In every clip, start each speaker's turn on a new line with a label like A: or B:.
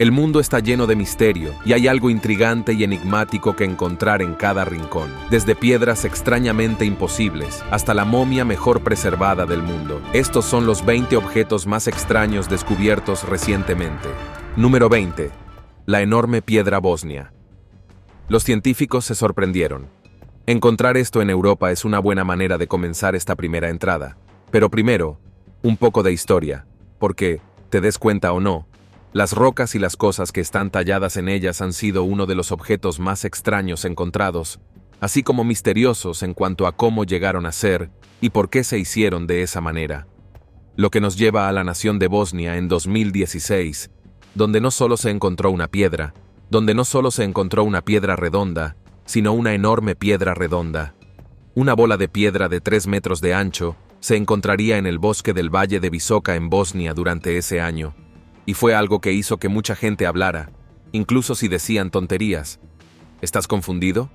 A: El mundo está lleno de misterio y hay algo intrigante y enigmático que encontrar en cada rincón, desde piedras extrañamente imposibles hasta la momia mejor preservada del mundo. Estos son los 20 objetos más extraños descubiertos recientemente. Número 20. La enorme piedra bosnia. Los científicos se sorprendieron. Encontrar esto en Europa es una buena manera de comenzar esta primera entrada. Pero primero, un poco de historia, porque, te des cuenta o no, las rocas y las cosas que están talladas en ellas han sido uno de los objetos más extraños encontrados, así como misteriosos en cuanto a cómo llegaron a ser y por qué se hicieron de esa manera. Lo que nos lleva a la nación de Bosnia en 2016, donde no solo se encontró una piedra redonda, sino una enorme piedra redonda. Una bola de piedra de 3 metros de ancho se encontraría en el bosque del Valle de Visoka en Bosnia durante ese año. Y fue algo que hizo que mucha gente hablara, incluso si decían tonterías. ¿Estás confundido?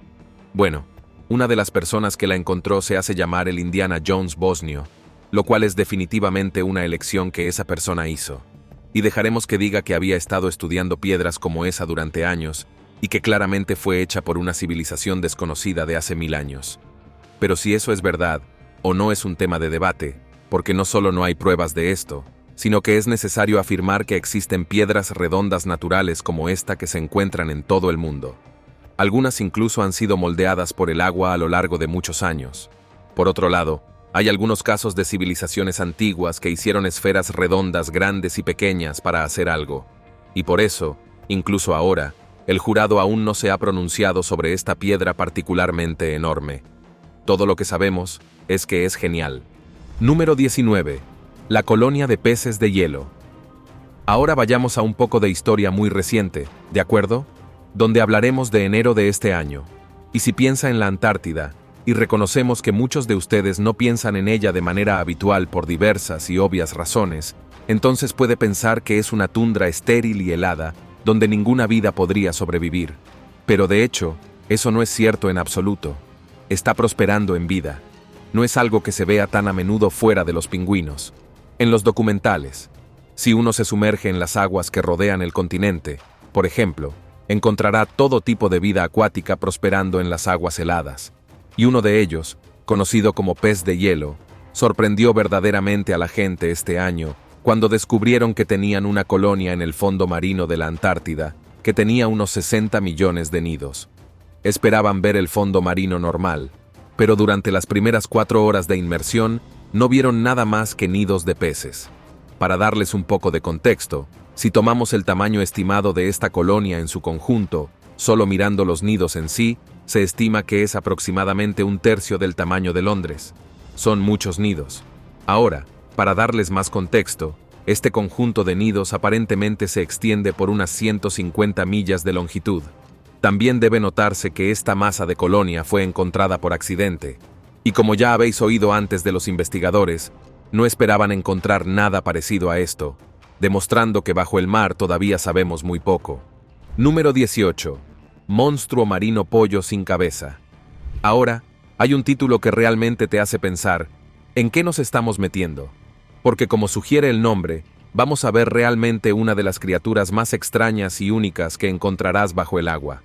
A: Bueno, una de las personas que la encontró se hace llamar el Indiana Jones bosnio, lo cual es definitivamente una elección que esa persona hizo. Y dejaremos que diga que había estado estudiando piedras como esa durante años y que claramente fue hecha por una civilización desconocida de hace 1000 años. Pero si eso es verdad, o no es un tema de debate, porque no solo no hay pruebas de esto, sino que es necesario afirmar que existen piedras redondas naturales como esta que se encuentran en todo el mundo. Algunas incluso han sido moldeadas por el agua a lo largo de muchos años. Por otro lado, hay algunos casos de civilizaciones antiguas que hicieron esferas redondas grandes y pequeñas para hacer algo. Y por eso, incluso ahora, el jurado aún no se ha pronunciado sobre esta piedra particularmente enorme. Todo lo que sabemos es que es genial. Número 19. La colonia de peces de hielo. Ahora vayamos a un poco de historia muy reciente, ¿de acuerdo? Donde hablaremos de enero de este año. Y si piensa en la Antártida, y reconocemos que muchos de ustedes no piensan en ella de manera habitual por diversas y obvias razones, entonces puede pensar que es una tundra estéril y helada, donde ninguna vida podría sobrevivir. Pero de hecho, eso no es cierto en absoluto. Está prosperando en vida. No es algo que se vea tan a menudo fuera de los pingüinos. En los documentales, si uno se sumerge en las aguas que rodean el continente, por ejemplo, encontrará todo tipo de vida acuática prosperando en las aguas heladas. Y uno de ellos, conocido como pez de hielo, sorprendió verdaderamente a la gente este año cuando descubrieron que tenían una colonia en el fondo marino de la Antártida que tenía unos 60 millones de nidos. Esperaban ver el fondo marino normal, pero durante las primeras 4 horas de inmersión no vieron nada más que nidos de peces. Para darles un poco de contexto, si tomamos el tamaño estimado de esta colonia en su conjunto, solo mirando los nidos en sí, se estima que es aproximadamente 1/3 del tamaño de Londres. Son muchos nidos. Ahora, para darles más contexto, este conjunto de nidos aparentemente se extiende por unas 150 millas de longitud. También debe notarse que esta masa de colonia fue encontrada por accidente. Y como ya habéis oído antes de los investigadores, no esperaban encontrar nada parecido a esto, demostrando que bajo el mar todavía sabemos muy poco. Número 18. Monstruo marino pollo sin cabeza. Ahora, hay un título que realmente te hace pensar, ¿en qué nos estamos metiendo? Porque como sugiere el nombre, vamos a ver realmente una de las criaturas más extrañas y únicas que encontrarás bajo el agua.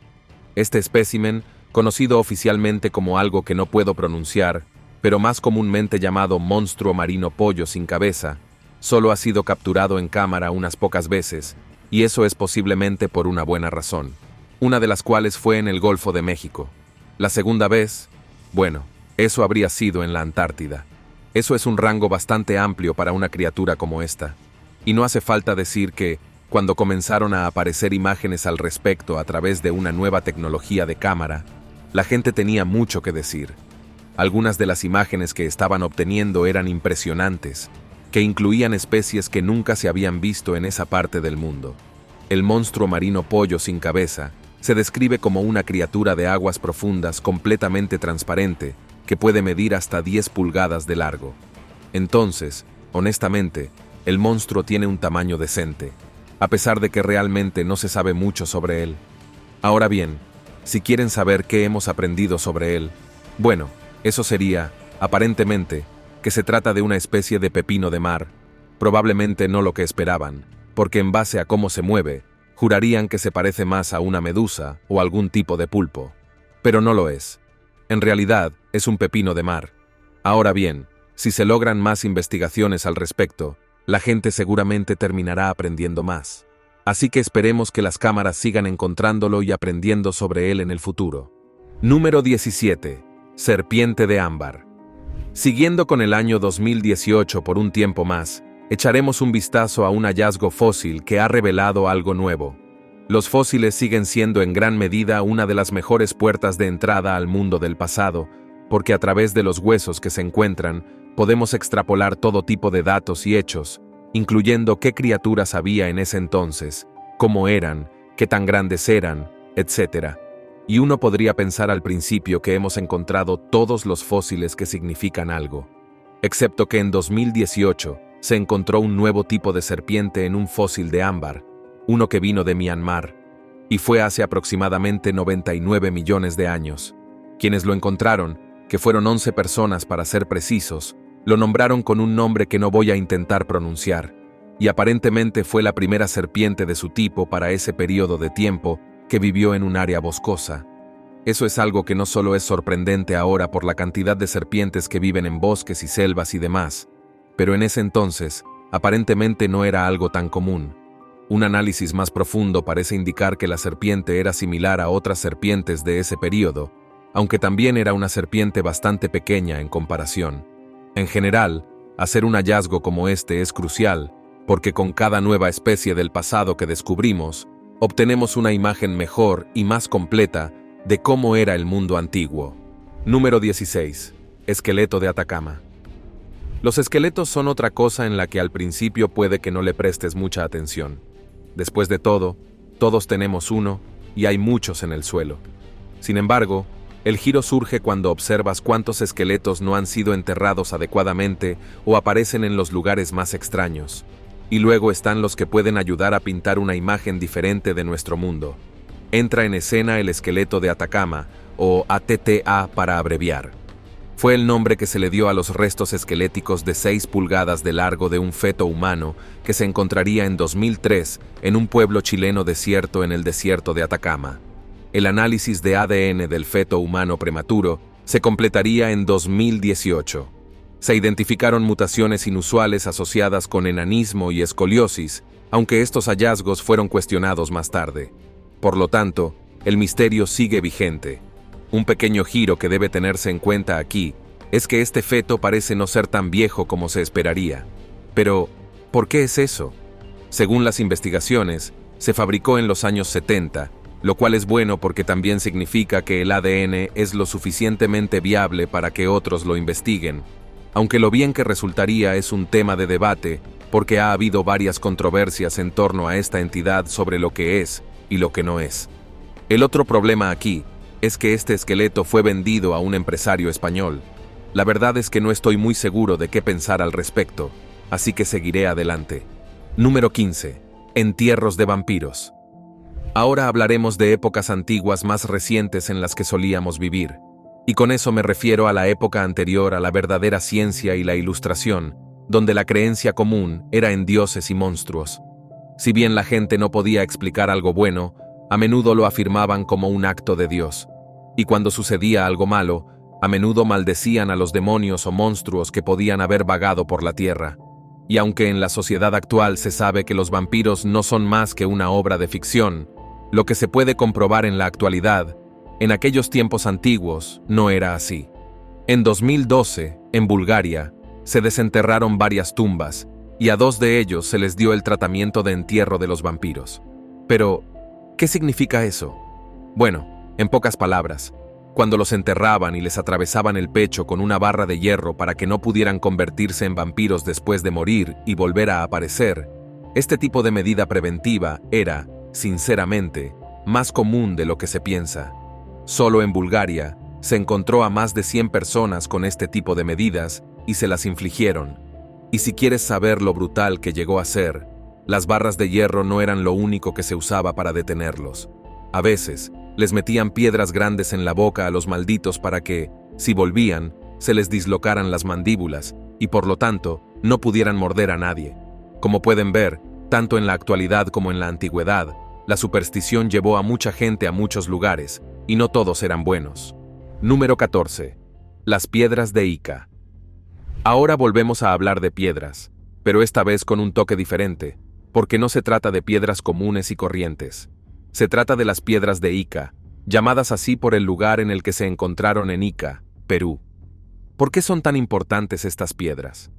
A: Este espécimen, conocido oficialmente como algo que no puedo pronunciar, pero más comúnmente llamado monstruo marino pollo sin cabeza, solo ha sido capturado en cámara unas pocas veces, y eso es posiblemente por una buena razón, una de las cuales fue en el Golfo de México. La segunda vez, bueno, eso habría sido en la Antártida. Eso es un rango bastante amplio para una criatura como esta, y no hace falta decir que, cuando comenzaron a aparecer imágenes al respecto a través de una nueva tecnología de cámara, la gente tenía mucho que decir. Algunas de las imágenes que estaban obteniendo eran impresionantes, que incluían especies que nunca se habían visto en esa parte del mundo. El monstruo marino pollo sin cabeza se describe como una criatura de aguas profundas completamente transparente que puede medir hasta 10 pulgadas de largo. Entonces, honestamente, el monstruo tiene un tamaño decente, a pesar de que realmente no se sabe mucho sobre él. Ahora bien, si quieren saber qué hemos aprendido sobre él, bueno, eso sería, aparentemente, que se trata de una especie de pepino de mar, probablemente no lo que esperaban, porque en base a cómo se mueve, Jurarían que se parece más a una medusa o algún tipo de pulpo. Pero no lo es. En realidad, es un pepino de mar. Ahora bien, si se logran más investigaciones al respecto, la gente seguramente terminará aprendiendo más. Así que esperemos que las cámaras sigan encontrándolo y aprendiendo sobre él en el futuro. Número 17. Serpiente de ámbar. Siguiendo con el año 2018 por un tiempo más, echaremos un vistazo a un hallazgo fósil que ha revelado algo nuevo. Los fósiles siguen siendo en gran medida una de las mejores puertas de entrada al mundo del pasado, porque a través de los huesos que se encuentran, podemos extrapolar todo tipo de datos y hechos, incluyendo qué criaturas había en ese entonces, cómo eran, qué tan grandes eran, etc. Y uno podría pensar al principio que hemos encontrado todos los fósiles que significan algo. Excepto que en 2018 se encontró un nuevo tipo de serpiente en un fósil de ámbar, uno que vino de Myanmar, y fue hace aproximadamente 99 millones de años. Quienes lo encontraron, que fueron 11 personas para ser precisos, lo nombraron con un nombre que no voy a intentar pronunciar, y aparentemente fue la primera serpiente de su tipo para ese periodo de tiempo que vivió en un área boscosa. Eso es algo que no solo es sorprendente ahora por la cantidad de serpientes que viven en bosques y selvas y demás, pero en ese entonces, aparentemente no era algo tan común. Un análisis más profundo parece indicar que la serpiente era similar a otras serpientes de ese período, aunque también era una serpiente bastante pequeña en comparación. En general, hacer un hallazgo como este es crucial, porque con cada nueva especie del pasado que descubrimos, obtenemos una imagen mejor y más completa de cómo era el mundo antiguo. Número 16. Esqueleto de Atacama. Los esqueletos son otra cosa en la que al principio puede que no le prestes mucha atención. Después de todo, todos tenemos uno, y hay muchos en el suelo. Sin embargo, el giro surge cuando observas cuántos esqueletos no han sido enterrados adecuadamente o aparecen en los lugares más extraños. Y luego están los que pueden ayudar a pintar una imagen diferente de nuestro mundo. Entra en escena el esqueleto de Atacama, o ATTA para abreviar. Fue el nombre que se le dio a los restos esqueléticos de 6 pulgadas de largo de un feto humano que se encontraría en 2003 en un pueblo chileno desierto en el desierto de Atacama. El análisis de ADN del feto humano prematuro se completaría en 2018. Se identificaron mutaciones inusuales asociadas con enanismo y escoliosis, aunque estos hallazgos fueron cuestionados más tarde. Por lo tanto, el misterio sigue vigente. Un pequeño giro que debe tenerse en cuenta aquí es que este feto parece no ser tan viejo como se esperaría. Pero, ¿por qué es eso? Según las investigaciones, se fabricó en los años 70, lo cual es bueno porque también significa que el ADN es lo suficientemente viable para que otros lo investiguen, aunque lo bien que resultaría es un tema de debate porque ha habido varias controversias en torno a esta entidad sobre lo que es y lo que no es. El otro problema aquí es que este esqueleto fue vendido a un empresario español. La verdad es que no estoy muy seguro de qué pensar al respecto, así que seguiré adelante. Número 15. Entierros de vampiros. Ahora hablaremos de épocas antiguas más recientes en las que solíamos vivir, y con eso me refiero a la época anterior a la verdadera ciencia y la ilustración, donde la creencia común era en dioses y monstruos. Si bien la gente no podía explicar algo bueno, a menudo lo afirmaban como un acto de Dios. Y cuando sucedía algo malo, a menudo maldecían a los demonios o monstruos que podían haber vagado por la tierra. Y aunque en la sociedad actual se sabe que los vampiros no son más que una obra de ficción, lo que se puede comprobar en la actualidad, en aquellos tiempos antiguos no era así. En 2012, en Bulgaria, se desenterraron varias tumbas, y a 2 de ellos se les dio el tratamiento de entierro de los vampiros. Pero, ¿qué significa eso? Bueno, en pocas palabras, cuando los enterraban y les atravesaban el pecho con una barra de hierro para que no pudieran convertirse en vampiros después de morir y volver a aparecer, este tipo de medida preventiva era, sinceramente, más común de lo que se piensa. Solo en Bulgaria se encontró a más de 100 personas con este tipo de medidas y se las infligieron. Y si quieres saber lo brutal que llegó a ser, las barras de hierro no eran lo único que se usaba para detenerlos. A veces, les metían piedras grandes en la boca a los malditos para que, si volvían, se les dislocaran las mandíbulas y por lo tanto, no pudieran morder a nadie. Como pueden ver, tanto en la actualidad como en la antigüedad, La superstición llevó a mucha gente a muchos lugares, y no todos eran buenos. Número 14. Las piedras de Ica. Ahora volvemos a hablar de piedras, pero esta vez con un toque diferente, porque no se trata de piedras comunes y corrientes. Se trata de las piedras de Ica, llamadas así por el lugar en el que se encontraron en Ica, Perú. ¿Por qué son tan importantes estas piedras?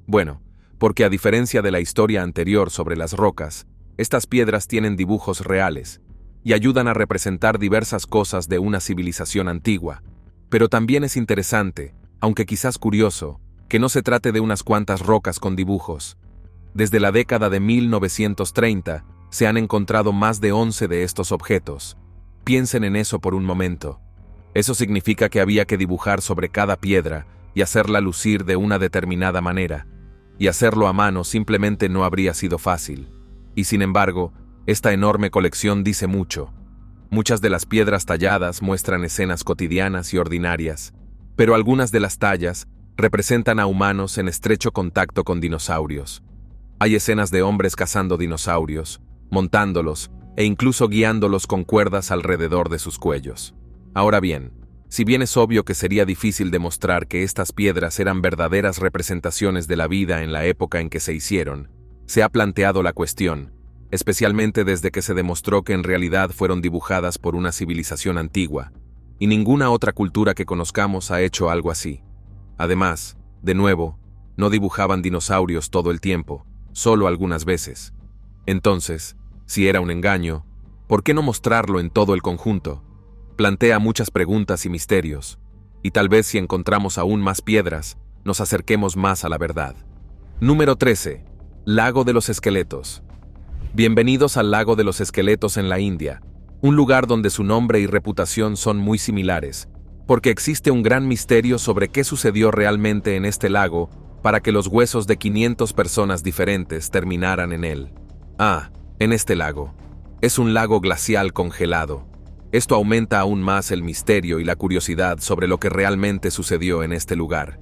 A: Bueno, porque a diferencia de la historia anterior sobre las rocas, estas piedras tienen dibujos reales y ayudan a representar diversas cosas de una civilización antigua. Pero también es interesante, aunque quizás curioso, que no se trate de unas cuantas rocas con dibujos. Desde la década de 1930 se han encontrado más de 11 de estos objetos. Piensen en eso por un momento. Eso significa que había que dibujar sobre cada piedra y hacerla lucir de una determinada manera, y hacerlo a mano simplemente no habría sido fácil. Y sin embargo, esta enorme colección dice mucho. Muchas de las piedras talladas muestran escenas cotidianas y ordinarias, pero algunas de las tallas representan a humanos en estrecho contacto con dinosaurios. Hay escenas de hombres cazando dinosaurios, montándolos e incluso guiándolos con cuerdas alrededor de sus cuellos. Ahora bien, si bien es obvio que sería difícil demostrar que estas piedras eran verdaderas representaciones de la vida en la época en que se hicieron, se ha planteado la cuestión, especialmente desde que se demostró que en realidad fueron dibujadas por una civilización antigua, y ninguna otra cultura que conozcamos ha hecho algo así. Además, de nuevo, no dibujaban dinosaurios todo el tiempo, solo algunas veces. Entonces, si era un engaño, ¿por qué no mostrarlo en todo el conjunto? Plantea muchas preguntas y misterios, y tal vez si encontramos aún más piedras, nos acerquemos más a la verdad. Número 13. Lago de los Esqueletos. Bienvenidos al Lago de los Esqueletos en la India, un lugar donde su nombre y reputación son muy similares, porque existe un gran misterio sobre qué sucedió realmente en este lago para que los huesos de 500 personas diferentes terminaran en él. En este lago. Es un lago glacial congelado. Esto aumenta aún más el misterio y la curiosidad sobre lo que realmente sucedió en este lugar.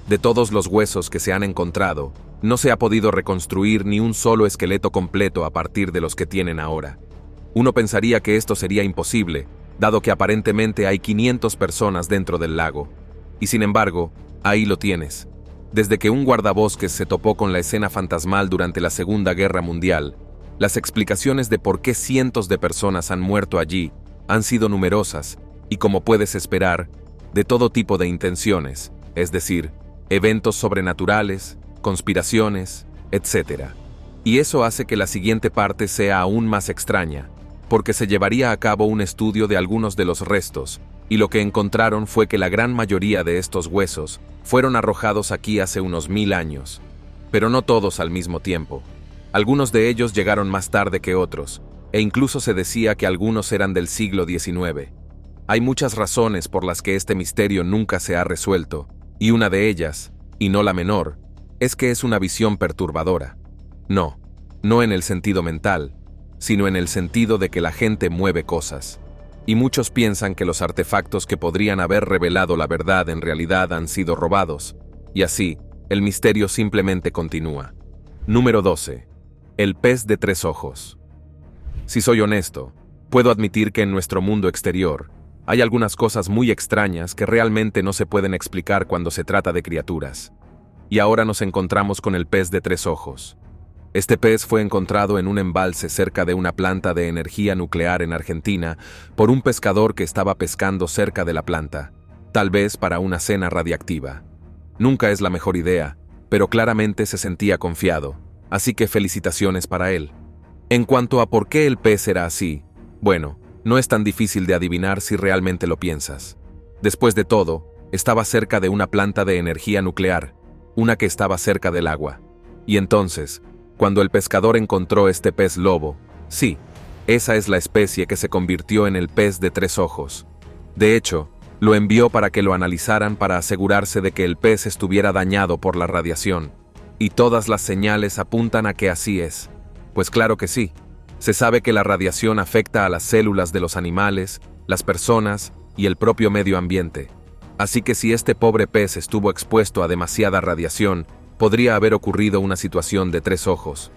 A: De todos los huesos que se han encontrado, no se ha podido reconstruir ni un solo esqueleto completo a partir de los que tienen ahora. Uno pensaría que esto sería imposible, dado que aparentemente hay 500 personas dentro del lago. Y sin embargo, ahí lo tienes. Desde que un guardabosques se topó con la escena fantasmal durante la Segunda Guerra Mundial, las explicaciones de por qué cientos de personas han muerto allí han sido numerosas y, como puedes esperar, de todo tipo de intenciones, es decir, eventos sobrenaturales, conspiraciones, etc. Y eso hace que la siguiente parte sea aún más extraña, porque se llevaría a cabo un estudio de algunos de los restos, y lo que encontraron fue que la gran mayoría de estos huesos fueron arrojados aquí hace unos 1000 años, pero no todos al mismo tiempo. Algunos de ellos llegaron más tarde que otros, e incluso se decía que algunos eran del siglo XIX. Hay muchas razones por las que este misterio nunca se ha resuelto, y una de ellas, y no la menor, es que es una visión perturbadora. No en el sentido mental, sino en el sentido de que la gente mueve cosas. Y muchos piensan que los artefactos que podrían haber revelado la verdad en realidad han sido robados, y así, el misterio simplemente continúa. Número 12. El pez de 3 ojos. Si soy honesto, puedo admitir que en nuestro mundo exterior hay algunas cosas muy extrañas que realmente no se pueden explicar cuando se trata de criaturas. Y ahora nos encontramos con el pez de 3 ojos. Este pez fue encontrado en un embalse cerca de una planta de energía nuclear en Argentina por un pescador que estaba pescando cerca de la planta, tal vez para una cena radiactiva. Nunca es la mejor idea, pero claramente se sentía confiado, así que felicitaciones para él. En cuanto a por qué el pez era así, bueno, no es tan difícil de adivinar si realmente lo piensas. Después de todo, estaba cerca de una planta de energía nuclear, una que estaba cerca del agua. Y entonces, cuando el pescador encontró este pez lobo, sí, esa es la especie que se convirtió en el pez de 3 ojos. De hecho, lo envió para que lo analizaran para asegurarse de que el pez estuviera dañado por la radiación. Y todas las señales apuntan a que así es. Pues claro que sí. Se sabe que la radiación afecta a las células de los animales, las personas y el propio medio ambiente. Así que si este pobre pez estuvo expuesto a demasiada radiación, podría haber ocurrido una situación de 3 ojos.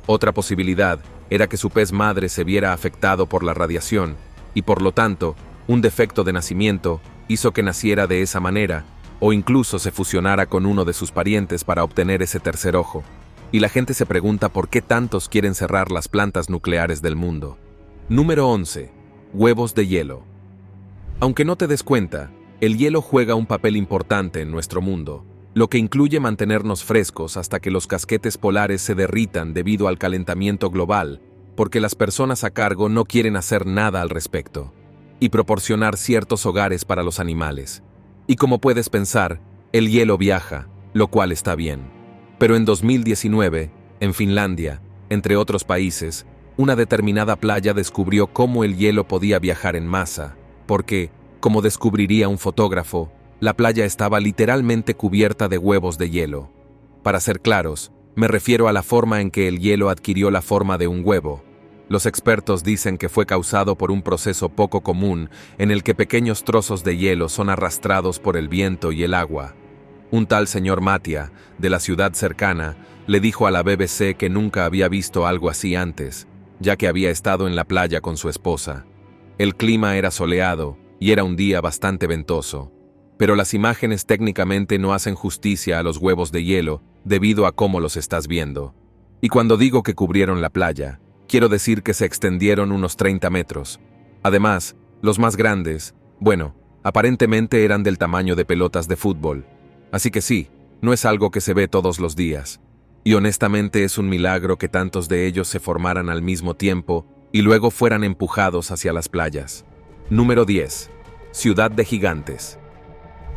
A: Otra posibilidad era que su pez madre se viera afectado por la radiación, y por lo tanto, un defecto de nacimiento hizo que naciera de esa manera, o incluso se fusionara con uno de sus parientes para obtener ese tercer ojo. Y la gente se pregunta por qué tantos quieren cerrar las plantas nucleares del mundo. Número 11. Huevos de hielo. Aunque no te des cuenta, el hielo juega un papel importante en nuestro mundo, lo que incluye mantenernos frescos hasta que los casquetes polares se derritan debido al calentamiento global, porque las personas a cargo no quieren hacer nada al respecto, y proporcionar ciertos hogares para los animales. Y como puedes pensar, el hielo viaja, lo cual está bien. Pero en 2019, en Finlandia, entre otros países, una determinada playa descubrió cómo el hielo podía viajar en masa, porque, como descubriría un fotógrafo, la playa estaba literalmente cubierta de huevos de hielo. Para ser claros, me refiero a la forma en que el hielo adquirió la forma de un huevo. Los expertos dicen que fue causado por un proceso poco común en el que pequeños trozos de hielo son arrastrados por el viento y el agua. Un tal señor Mattia, de la ciudad cercana, le dijo a la BBC que nunca había visto algo así antes, ya que había estado en la playa con su esposa. El clima era soleado y era un día bastante ventoso, pero las imágenes técnicamente no hacen justicia a los huevos de hielo debido a cómo los estás viendo. Y cuando digo que cubrieron la playa, quiero decir que se extendieron unos 30 metros. Además, los más grandes, bueno, aparentemente eran del tamaño de pelotas de fútbol. Así que sí, no es algo que se ve todos los días. Y honestamente es un milagro que tantos de ellos se formaran al mismo tiempo y luego fueran empujados hacia las playas. Número 10. Ciudad de gigantes.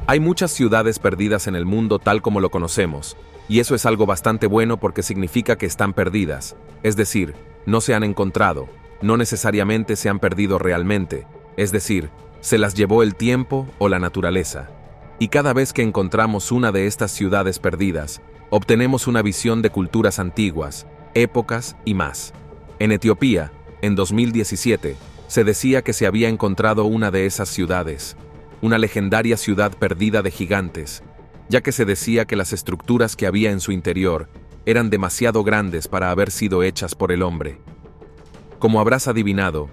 A: Hay muchas ciudades perdidas en el mundo tal como lo conocemos, y eso es algo bastante bueno porque significa que están perdidas, es decir, no se han encontrado, no necesariamente se han perdido realmente, es decir, se las llevó el tiempo o la naturaleza. Y cada vez que encontramos una de estas ciudades perdidas, obtenemos una visión de culturas antiguas, épocas y más. En Etiopía, en 2017, se decía que se había encontrado una de esas ciudades, una legendaria ciudad perdida de gigantes, ya que se decía que las estructuras que había en su interior eran demasiado grandes para haber sido hechas por el hombre. Como habrás adivinado,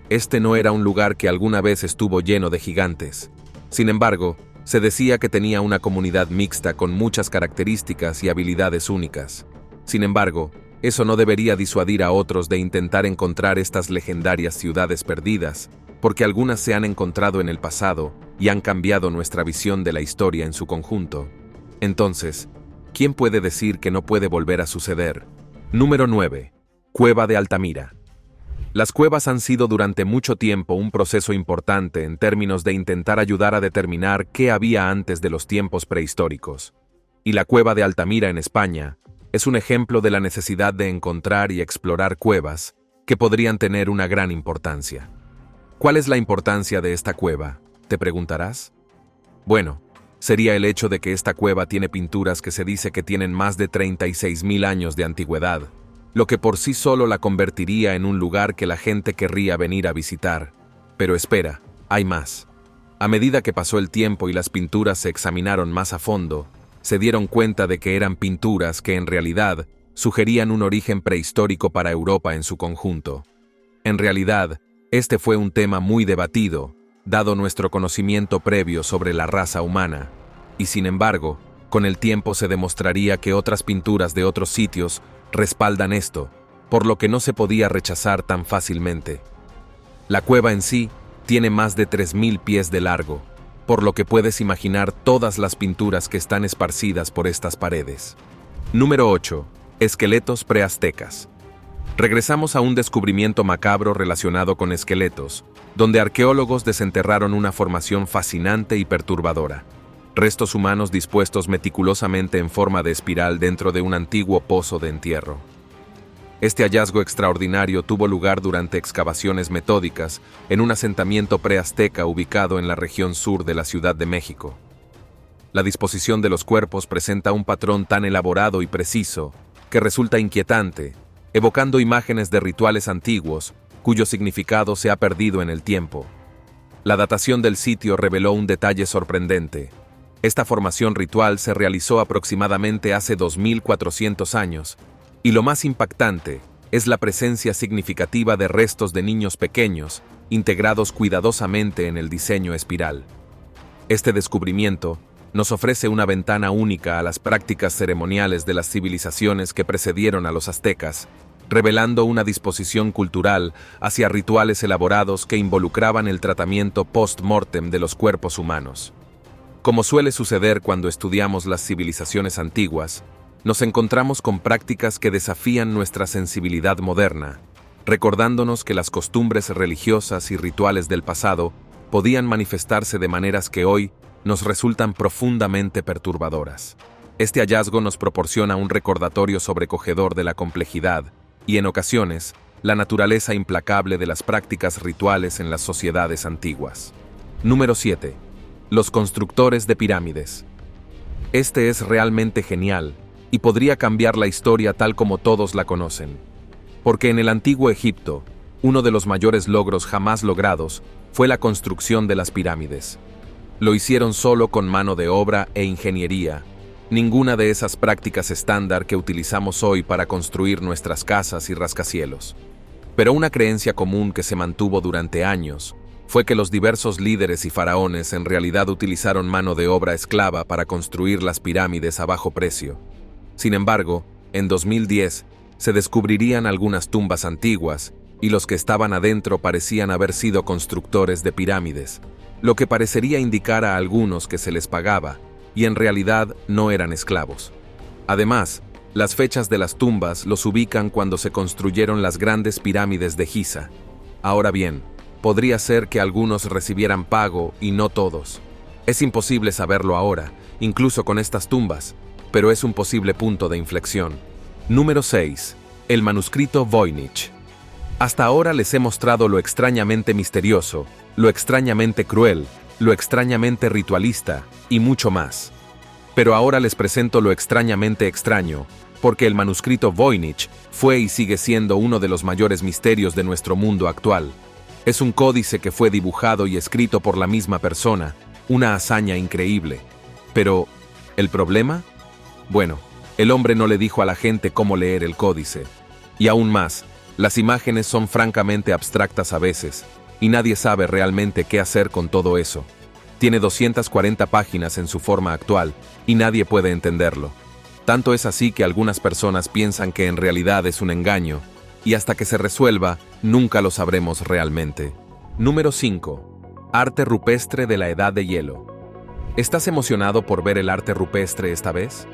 A: este no era un lugar que alguna vez estuvo lleno de gigantes. Sin embargo, se decía que tenía una comunidad mixta con muchas características y habilidades únicas. Sin embargo, eso no debería disuadir a otros de intentar encontrar estas legendarias ciudades perdidas, porque algunas se han encontrado en el pasado y han cambiado nuestra visión de la historia en su conjunto. Entonces, ¿quién puede decir que no puede volver a suceder? Número 9. Cueva de Altamira. Las cuevas han sido durante mucho tiempo un proceso importante en términos de intentar ayudar a determinar qué había antes de los tiempos prehistóricos. Y la Cueva de Altamira en España es un ejemplo de la necesidad de encontrar y explorar cuevas que podrían tener una gran importancia. ¿Cuál es la importancia de esta cueva?, te preguntarás. Bueno, sería el hecho de que esta cueva tiene pinturas que se dice que tienen más de 36.000 años de antigüedad, lo que por sí solo la convertiría en un lugar que la gente querría venir a visitar. Pero espera, hay más. A medida que pasó el tiempo y las pinturas se examinaron más a fondo, se dieron cuenta de que eran pinturas que en realidad sugerían un origen prehistórico para Europa en su conjunto. En realidad, este fue un tema muy debatido, dado nuestro conocimiento previo sobre la raza humana, y sin embargo, con el tiempo se demostraría que otras pinturas de otros sitios respaldan esto, por lo que no se podía rechazar tan fácilmente. La cueva en sí tiene más de 3.000 pies de largo, por lo que puedes imaginar todas las pinturas que están esparcidas por estas paredes. Número 8. Esqueletos preaztecas. Regresamos a un descubrimiento macabro relacionado con esqueletos, donde arqueólogos desenterraron una formación fascinante y perturbadora. Restos humanos dispuestos meticulosamente en forma de espiral dentro de un antiguo pozo de entierro. Este hallazgo extraordinario tuvo lugar durante excavaciones metódicas en un asentamiento preazteca ubicado en la región sur de la Ciudad de México. La disposición de los cuerpos presenta un patrón tan elaborado y preciso que resulta inquietante, evocando imágenes de rituales antiguos cuyo significado se ha perdido en el tiempo. La datación del sitio reveló un detalle sorprendente. Esta formación ritual se realizó aproximadamente hace 2.400 años, y lo más impactante es la presencia significativa de restos de niños pequeños, integrados cuidadosamente en el diseño espiral. Este descubrimiento nos ofrece una ventana única a las prácticas ceremoniales de las civilizaciones que precedieron a los aztecas, revelando una disposición cultural hacia rituales elaborados que involucraban el tratamiento post-mortem de los cuerpos humanos. Como suele suceder cuando estudiamos las civilizaciones antiguas, nos encontramos con prácticas que desafían nuestra sensibilidad moderna, recordándonos que las costumbres religiosas y rituales del pasado podían manifestarse de maneras que hoy nos resultan profundamente perturbadoras. Este hallazgo nos proporciona un recordatorio sobrecogedor de la complejidad y, en ocasiones, la naturaleza implacable de las prácticas rituales en las sociedades antiguas. Número 7. Los constructores de pirámides. Este es realmente genial y podría cambiar la historia tal como todos la conocen. Porque en el antiguo Egipto, uno de los mayores logros jamás logrados fue la construcción de las pirámides. Lo hicieron solo con mano de obra e ingeniería, ninguna de esas prácticas estándar que utilizamos hoy para construir nuestras casas y rascacielos. Pero una creencia común que se mantuvo durante años fue que los diversos líderes y faraones en realidad utilizaron mano de obra esclava para construir las pirámides a bajo precio. Sin embargo, en 2010 se descubrirían algunas tumbas antiguas y los que estaban adentro parecían haber sido constructores de pirámides, lo que parecería indicar a algunos que se les pagaba, y en realidad no eran esclavos. Además, las fechas de las tumbas los ubican cuando se construyeron las grandes pirámides de Giza. Ahora bien, podría ser que algunos recibieran pago y no todos. Es imposible saberlo ahora, incluso con estas tumbas, pero es un posible punto de inflexión. Número 6. El manuscrito Voynich. Hasta ahora les he mostrado lo extrañamente misterioso, lo extrañamente cruel, lo extrañamente ritualista y mucho más. Pero ahora les presento lo extrañamente extraño, porque el manuscrito Voynich fue y sigue siendo uno de los mayores misterios de nuestro mundo actual. Es un códice que fue dibujado y escrito por la misma persona, una hazaña increíble. Pero, ¿el problema? Bueno, el hombre no le dijo a la gente cómo leer el códice. Y aún más, las imágenes son francamente abstractas a veces, y nadie sabe realmente qué hacer con todo eso. Tiene 240 páginas en su forma actual, y nadie puede entenderlo. Tanto es así que algunas personas piensan que en realidad es un engaño, y hasta que se resuelva, nunca lo sabremos realmente. Número 5. Arte rupestre de la Edad de Hielo. ¿Estás emocionado por ver el arte rupestre esta vez?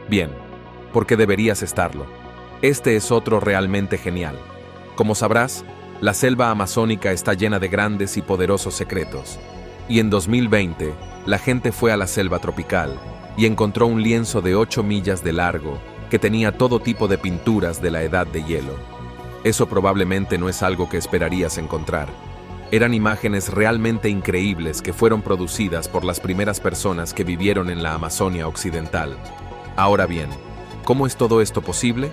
A: Bien, porque deberías estarlo. Este es otro realmente genial. Como sabrás, la selva amazónica está llena de grandes y poderosos secretos. Y en 2020, la gente fue a la selva tropical y encontró un lienzo de 8 millas de largo que tenía todo tipo de pinturas de la Edad de Hielo. Eso probablemente no es algo que esperarías encontrar. Eran imágenes realmente increíbles que fueron producidas por las primeras personas que vivieron en la Amazonia occidental. Ahora bien, ¿cómo es todo esto posible?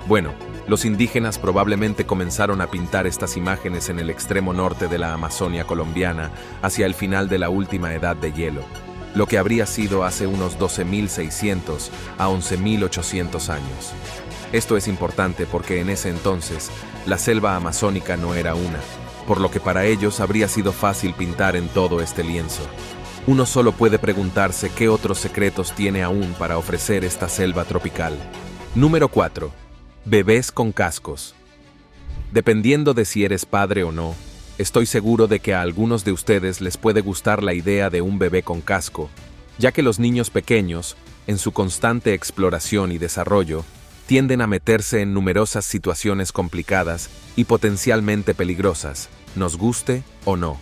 A: Bueno, los indígenas probablemente comenzaron a pintar estas imágenes en el extremo norte de la Amazonia colombiana hacia el final de la última edad de hielo, lo que habría sido hace unos 12.600 a 11.800 años. Esto es importante porque en ese entonces la selva amazónica no era una, por lo que para ellos habría sido fácil pintar en todo este lienzo. Uno solo puede preguntarse qué otros secretos tiene aún para ofrecer esta selva tropical. Número 4. Bebés con cascos. Dependiendo de si eres padre o no, estoy seguro de que a algunos de ustedes les puede gustar la idea de un bebé con casco, ya que los niños pequeños, en su constante exploración y desarrollo, tienden a meterse en numerosas situaciones complicadas y potencialmente peligrosas, nos guste o no.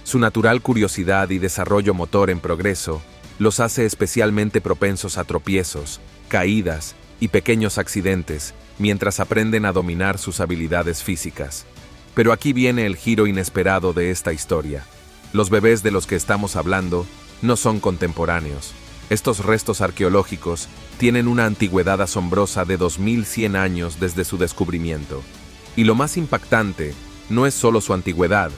A: Su natural curiosidad y desarrollo motor en progreso los hace especialmente propensos a tropiezos, caídas y pequeños accidentes, mientras aprenden a dominar sus habilidades físicas. Pero aquí viene el giro inesperado de esta historia. Los bebés de los que estamos hablando no son contemporáneos. Estos restos arqueológicos tienen una antigüedad asombrosa de 2100 años desde su descubrimiento. Y lo más impactante no es solo su antigüedad,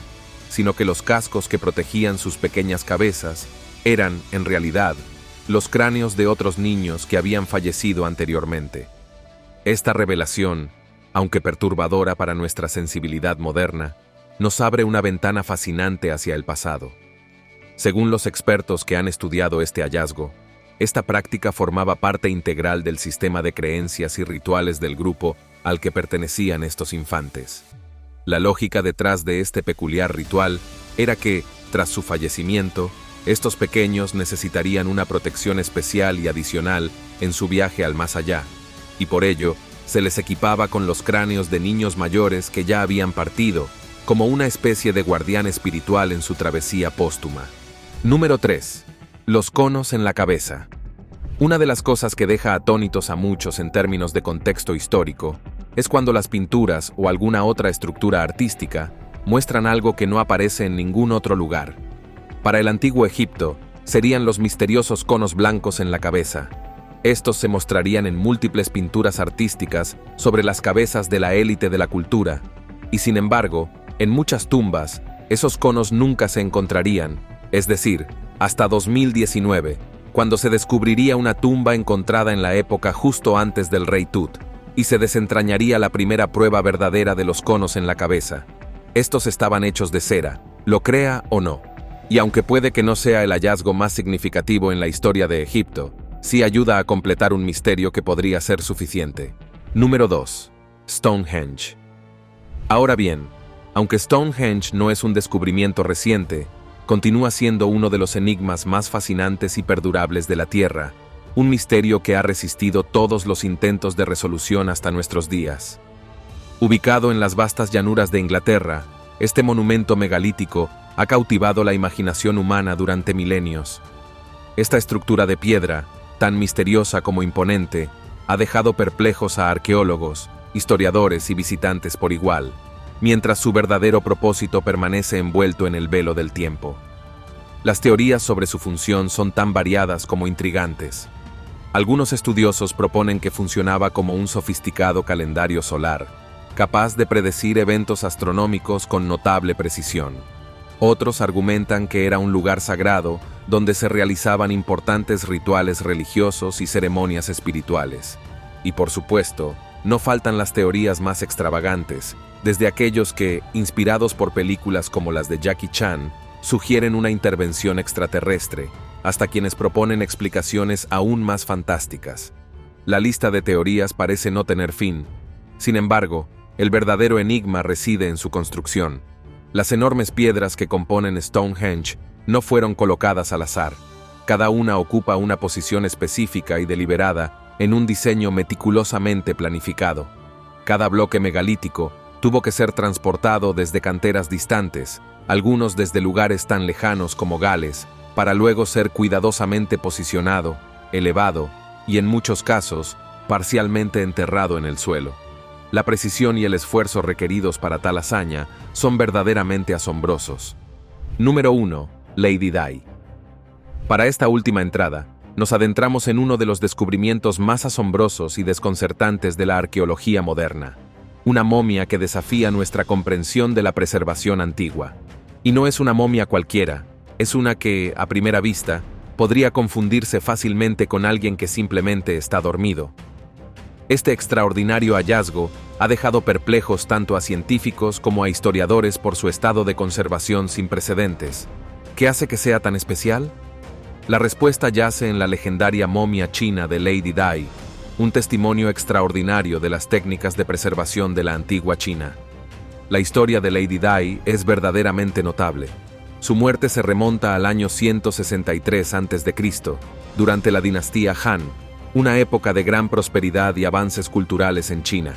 A: sino que los cascos que protegían sus pequeñas cabezas eran, en realidad, los cráneos de otros niños que habían fallecido anteriormente. Esta revelación, aunque perturbadora para nuestra sensibilidad moderna, nos abre una ventana fascinante hacia el pasado. Según los expertos que han estudiado este hallazgo, esta práctica formaba parte integral del sistema de creencias y rituales del grupo al que pertenecían estos infantes. La lógica detrás de este peculiar ritual era que, tras su fallecimiento, estos pequeños necesitarían una protección especial y adicional en su viaje al más allá, y por ello se les equipaba con los cráneos de niños mayores que ya habían partido, como una especie de guardián espiritual en su travesía póstuma. Número 3. Los conos en la cabeza. Una de las cosas que deja atónitos a muchos en términos de contexto histórico es cuando las pinturas o alguna otra estructura artística muestran algo que no aparece en ningún otro lugar. Para el antiguo Egipto, serían los misteriosos conos blancos en la cabeza. Estos se mostrarían en múltiples pinturas artísticas sobre las cabezas de la élite de la cultura, y sin embargo, en muchas tumbas, esos conos nunca se encontrarían, es decir, hasta 2019, cuando se descubriría una tumba encontrada en la época justo antes del rey Tut, y se desentrañaría la primera prueba verdadera de los conos en la cabeza. Estos estaban hechos de cera, lo crea o no. Y aunque puede que no sea el hallazgo más significativo en la historia de Egipto, sí ayuda a completar un misterio que podría ser suficiente. Número 2. Stonehenge. Ahora bien, aunque Stonehenge no es un descubrimiento reciente, continúa siendo uno de los enigmas más fascinantes y perdurables de la Tierra, un misterio que ha resistido todos los intentos de resolución hasta nuestros días. Ubicado en las vastas llanuras de Inglaterra, este monumento megalítico ha cautivado la imaginación humana durante milenios. Esta estructura de piedra, tan misteriosa como imponente, ha dejado perplejos a arqueólogos, historiadores y visitantes por igual, mientras su verdadero propósito permanece envuelto en el velo del tiempo. Las teorías sobre su función son tan variadas como intrigantes. Algunos estudiosos proponen que funcionaba como un sofisticado calendario solar, capaz de predecir eventos astronómicos con notable precisión. Otros argumentan que era un lugar sagrado donde se realizaban importantes rituales religiosos y ceremonias espirituales. Y por supuesto, no faltan las teorías más extravagantes, desde aquellos que, inspirados por películas como las de Jackie Chan, sugieren una intervención extraterrestre, hasta quienes proponen explicaciones aún más fantásticas. La lista de teorías parece no tener fin. Sin embargo, el verdadero enigma reside en su construcción. Las enormes piedras que componen Stonehenge no fueron colocadas al azar. Cada una ocupa una posición específica y deliberada en un diseño meticulosamente planificado. Cada bloque megalítico tuvo que ser transportado desde canteras distantes, algunos desde lugares tan lejanos como Gales, para luego ser cuidadosamente posicionado, elevado y, en muchos casos, parcialmente enterrado en el suelo. La precisión y el esfuerzo requeridos para tal hazaña son verdaderamente asombrosos. Número 1. Lady Di. Para esta última entrada, nos adentramos en uno de los descubrimientos más asombrosos y desconcertantes de la arqueología moderna. Una momia que desafía nuestra comprensión de la preservación antigua. Y no es una momia cualquiera, es una que, a primera vista, podría confundirse fácilmente con alguien que simplemente está dormido. Este extraordinario hallazgo ha dejado perplejos tanto a científicos como a historiadores por su estado de conservación sin precedentes. ¿Qué hace que sea tan especial? La respuesta yace en la legendaria momia china de Lady Di, un testimonio extraordinario de las técnicas de preservación de la antigua China. La historia de Lady Di es verdaderamente notable. Su muerte se remonta al año 163 a.C., durante la dinastía Han, una época de gran prosperidad y avances culturales en China.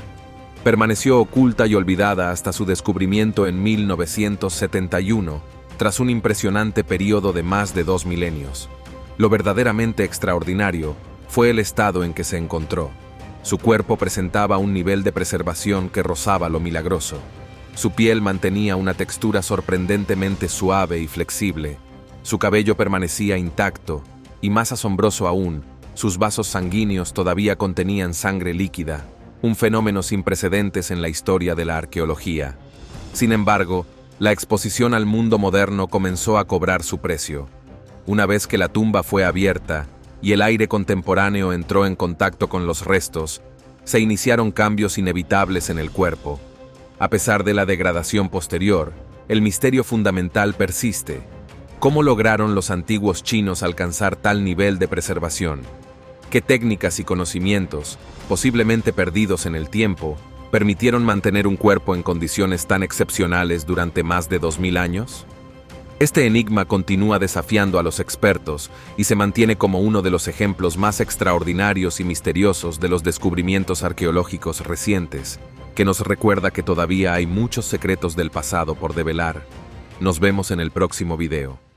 A: Permaneció oculta y olvidada hasta su descubrimiento en 1971, tras un impresionante período de más de 2 milenios. Lo verdaderamente extraordinario fue el estado en que se encontró. Su cuerpo presentaba un nivel de preservación que rozaba lo milagroso. Su piel mantenía una textura sorprendentemente suave y flexible. Su cabello permanecía intacto, y más asombroso aún, sus vasos sanguíneos todavía contenían sangre líquida, un fenómeno sin precedentes en la historia de la arqueología. Sin embargo, la exposición al mundo moderno comenzó a cobrar su precio. Una vez que la tumba fue abierta y el aire contemporáneo entró en contacto con los restos, se iniciaron cambios inevitables en el cuerpo. A pesar de la degradación posterior, el misterio fundamental persiste. ¿Cómo lograron los antiguos chinos alcanzar tal nivel de preservación? ¿Qué técnicas y conocimientos, posiblemente perdidos en el tiempo, permitieron mantener un cuerpo en condiciones tan excepcionales durante más de 2000 años? Este enigma continúa desafiando a los expertos y se mantiene como uno de los ejemplos más extraordinarios y misteriosos de los descubrimientos arqueológicos recientes, que nos recuerda que todavía hay muchos secretos del pasado por develar. Nos vemos en el próximo video.